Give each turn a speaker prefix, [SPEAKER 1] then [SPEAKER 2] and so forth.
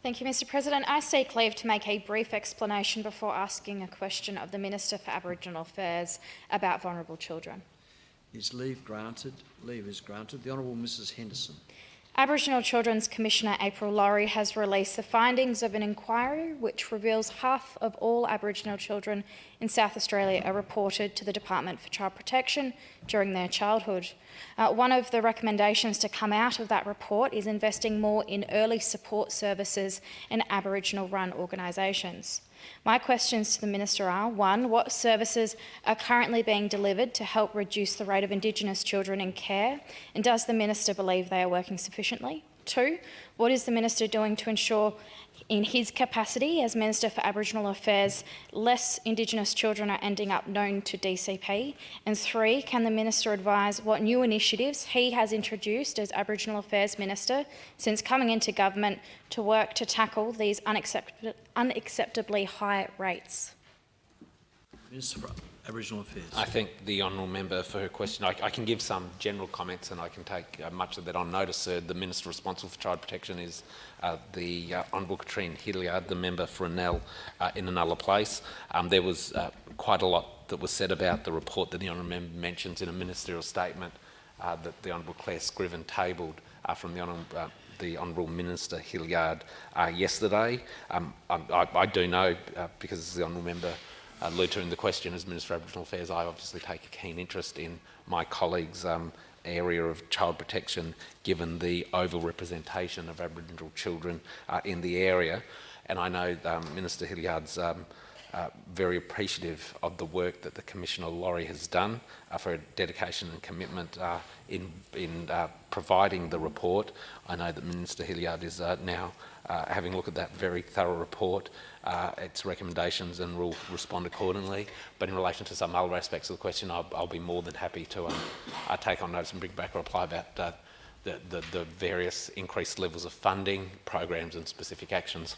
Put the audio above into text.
[SPEAKER 1] Thank you, Mr President. I seek leave to make a brief explanation before asking a question of the Minister for Aboriginal Affairs about vulnerable children.
[SPEAKER 2] Is leave granted? Leave is granted. The Honourable Mrs Henderson.
[SPEAKER 1] Aboriginal Children's Commissioner April Laurie has released the findings of an inquiry which reveals half of all Aboriginal children in South Australia are reported to the Department for Child Protection during their childhood. One of the recommendations to come out of that report is investing more in early support services in Aboriginal-run organisations. My questions to the Minister are: 1, what services are currently being delivered to help reduce the rate of Indigenous children in care, and does the Minister believe they are working sufficiently? 2, what is the Minister doing to ensure, in his capacity as Minister for Aboriginal Affairs, less Indigenous children are ending up known to DCP? And 3, can the Minister advise what new initiatives he has introduced as Aboriginal Affairs Minister since coming into government to work to tackle these unacceptably high rates?
[SPEAKER 2] Minister for Aboriginal Affairs.
[SPEAKER 3] I thank the honourable member for her question. I can give some general comments and I can take much of that on notice. The Minister responsible for Child Protection is the Honourable Katrine Hilliard, the member for Annell in another place. There was quite a lot that was said about the report that the honourable member mentions in a ministerial statement that the Honourable Claire Scriven tabled from the Honourable Minister Hilliard yesterday. I do know, because the honourable member alluded to in the question, as Minister for Aboriginal Affairs, I obviously take a keen interest in my colleague's area of child protection, given the overrepresentation of Aboriginal children in the area. And I know Minister Hilliard's very appreciative of the work that the Commissioner Laurie has done for her dedication and commitment in providing the report. I know that Minister Hilliard is now having a look at that very thorough report, its recommendations, and will respond accordingly. But in relation to some other aspects of the question, I'll be more than happy to take on notice and bring back a reply about the various increased levels of funding, programs and specific actions.